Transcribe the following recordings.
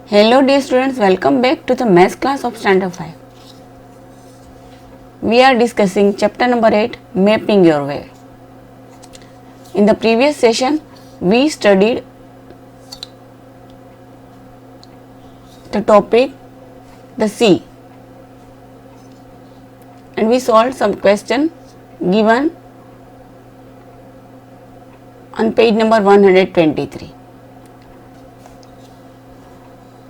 Hello dear students, welcome back to the maths class of standard 5. We are discussing chapter number 8, mapping your way. In the previous session we studied the topic the sea and we solved some question given on page number 123.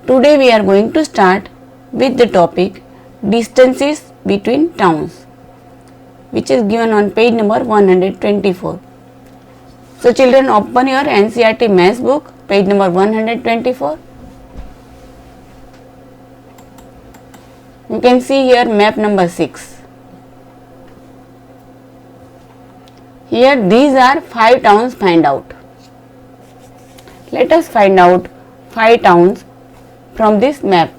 Today we are going to start with the topic distances between towns, which is given on page number 124. So children, open your NCERT maths book, page number 124. You can see here map number 6. Here these are 5 towns, find out. Let us find out 5 towns from this map.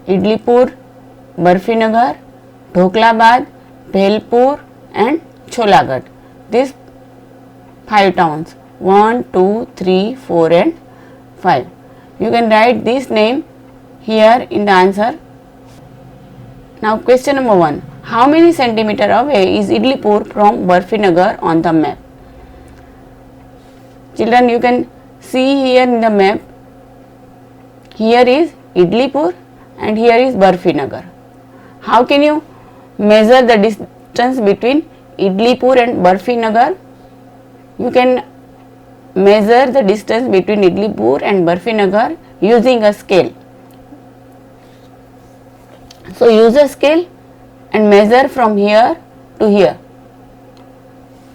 Idlipur, Barfinagar, Dhoklabad, Bhelpur and Cholaghat. These 5 towns, 1, 2, 3, 4 and 5. You can write this name here in the answer. Now question number 1. How many centimeter away is Idlipur from Barfinagar on the map? Children, you can see here in the map. Here is Idlipur and here is Barfinagar. How can you measure the distance between Idlipur and Barfinagar? You can measure the distance between Idlipur and Barfinagar using a scale. So use a scale and measure from here to here.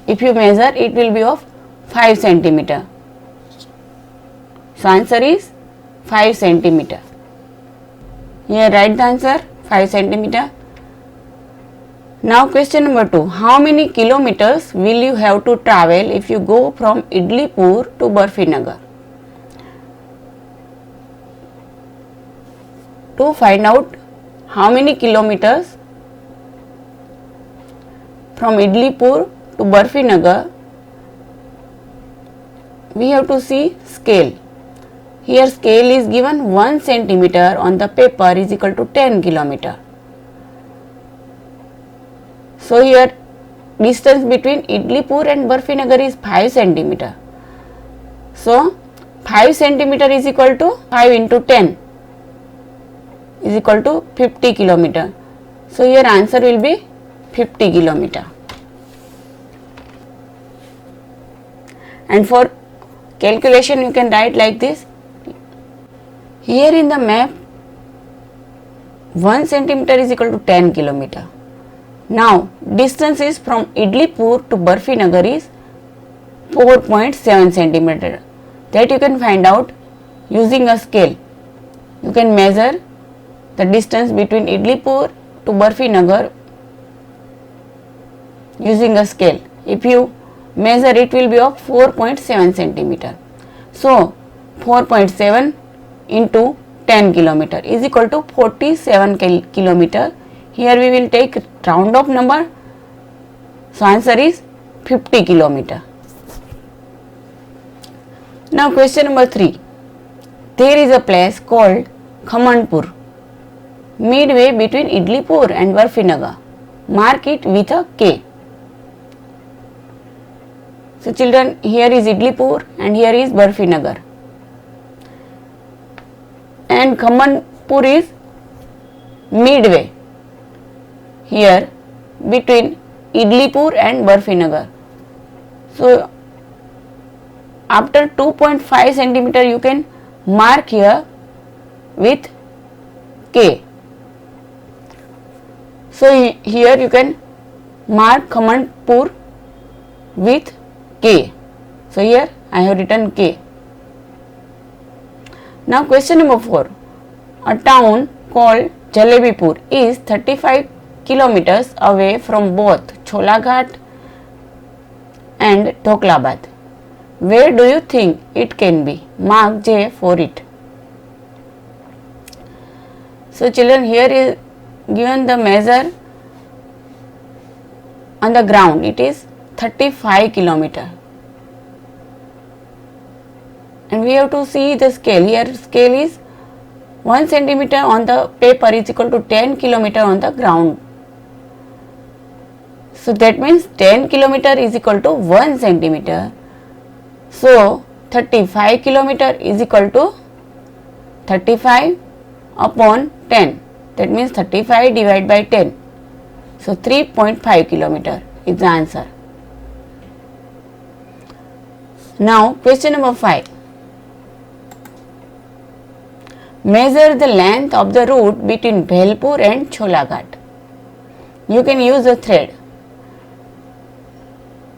If you measure, it will be of 5 centimeter. So answer is 5 centimeter. Here write the answer 5 centimeter. Now question number 2. How many kilometers will you have to travel if you go from Idlipur to Barfinagar? To find out how many kilometers from Idlipur to Barfinagar, we have to see scale. Here scale is given 1 centimeter on the paper is equal to 10 kilometer. So here distance between Idlipur and Barfinagar is 5 centimeter. So 5 centimeter is equal to 5 into 10 is equal to 50 kilometer. So here answer will be 50 kilometer. And for calculation you can write like this. Here in the map 1 centimeter is equal to 10 kilometer. Now distance is from Idlipur to Barfinagar is 4.7 centimeter. That you can find out using a scale. You can measure the distance between Idlipur to Barfinagar using a scale. If you measure, it will be of 4.7 centimeter. So 4.7 into 10 kilometer is equal to 47 kilometer. Here we will take round of number. So answer is 50 kilometer. Now question number 3. There is a place called Khamanpur, midway between Idlipur and Barfinagar. Mark it with a K. So children, here is Idlipur and here is Barfinagar. And Khamanpur is midway here between Idlipur and Barfinagar. So after 2.5 centimeter you can mark here with K. So here you can mark Khamanpur with K. So here I have written K. Now question number 4. A town called Jalebipur is 35 kilometers away from both Cholaghat and Dhoklabad. Where do you think it can be? Mark J for it. So children, here is given the measure on the ground. It is 35 kilometer. And we have to see the scale. Here scale is 1 centimeter on the paper is equal to 10 kilometer on the ground. So that means 10 kilometer is equal to 1 centimeter. So 35 kilometer is equal to 35 upon 10. That means 35 divided by 10. So 3.5 kilometer is the answer. Now question number 5. Measure the length of the route between Bhelpur and Cholaghat. You can use a thread.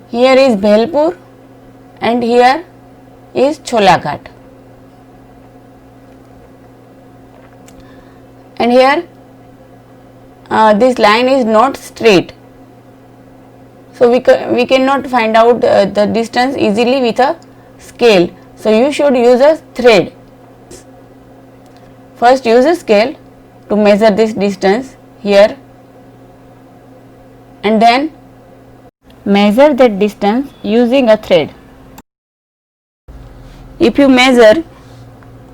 Here is Bhelpur and here is Cholaghat. And here this line is not straight. So we cannot find out the distance easily with a scale. So you should use a thread. First use a scale to measure this distance here and then measure that distance using a thread. If you measure,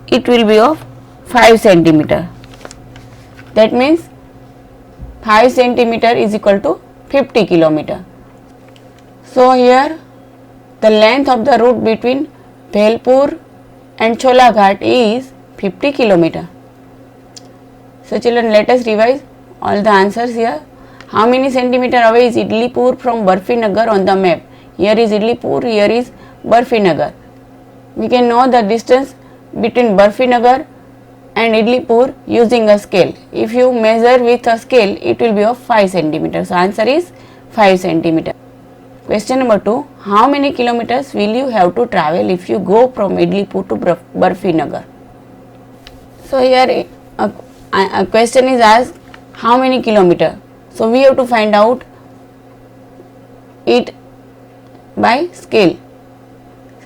it will be of 5 centimeter. That means 5 centimeter is equal to 50 kilometer. So here the length of the route between Bhelpur and Cholaghat is 50 kilometer. So children, let us revise all the answers here. How many centimeter away is Idlipur from Barfinagar on the map? Here is Idlipur, here is Barfinagar. We can know the distance between Barfinagar and Idlipur using a scale. If you measure with a scale, it will be of 5 centimeters. So answer is 5 centimeter. Question number 2. How many kilometers will you have to travel if you go from Idlipur to Barfinagar? So here a question is asked, how many kilometer? So we have to find out it by scale.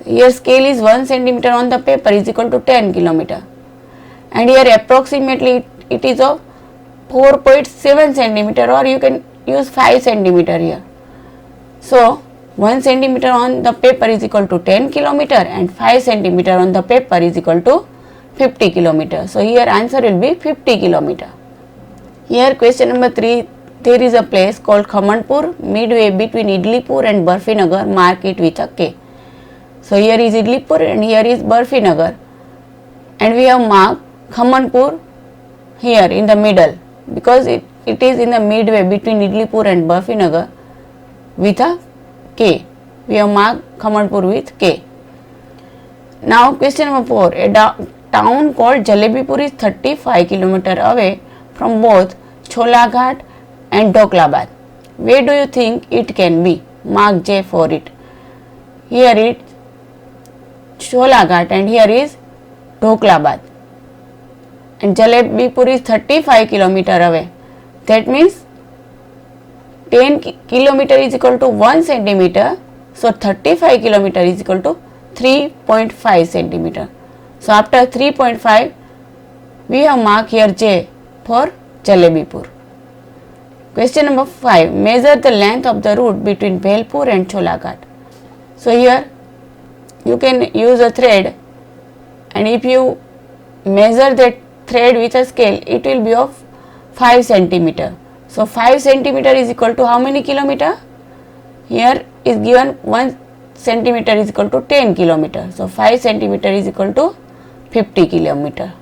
Here scale is 1 centimeter on the paper is equal to 10 kilometer. And here approximately it is of 4.7 centimeter, or you can use 5 centimeter here. So 1 centimeter on the paper is equal to 10 kilometer and 5 centimeter on the paper is equal to 50 kilometer. So here answer will be 50 kilometer. Here question number 3. There is a place called Khamanpur midway between Idlipur and Barfinagar. Mark it with a K. So here is Idlipur and here is Barfinagar. And we have marked Khamanpur here in the middle because it is in the midway between Idlipur and Barfinagar with a K. We have marked Khamanpur with K. Now question number 4. A town called Jalebipur is 35 km away from both Cholaghat and Doklabad. Where do you think it can be? Mark J for it. Here it Cholaghat and here is Doklabad. And Jalebipur is 35 km away. That means 10 km is equal to 1 centimeter. So 35 km is equal to 3.5 centimeter. So after 3.5 we have marked here J for Jalebipur. Question number 5. Measure the length of the route between Bhelpur and Cholaghat. So here you can use a thread, and if you measure that thread with a scale, it will be of 5 centimeter. So 5 centimeter is equal to how many kilometer? Here is given 1 centimeter is equal to 10 kilometer. So 5 centimeter is equal to 50 kilometer.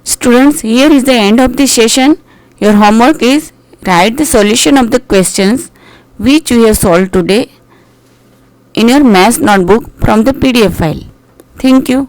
Students, here is the end of this session. Your homework is write the solution of the questions which we have solved today in your maths notebook from the PDF file. Thank you.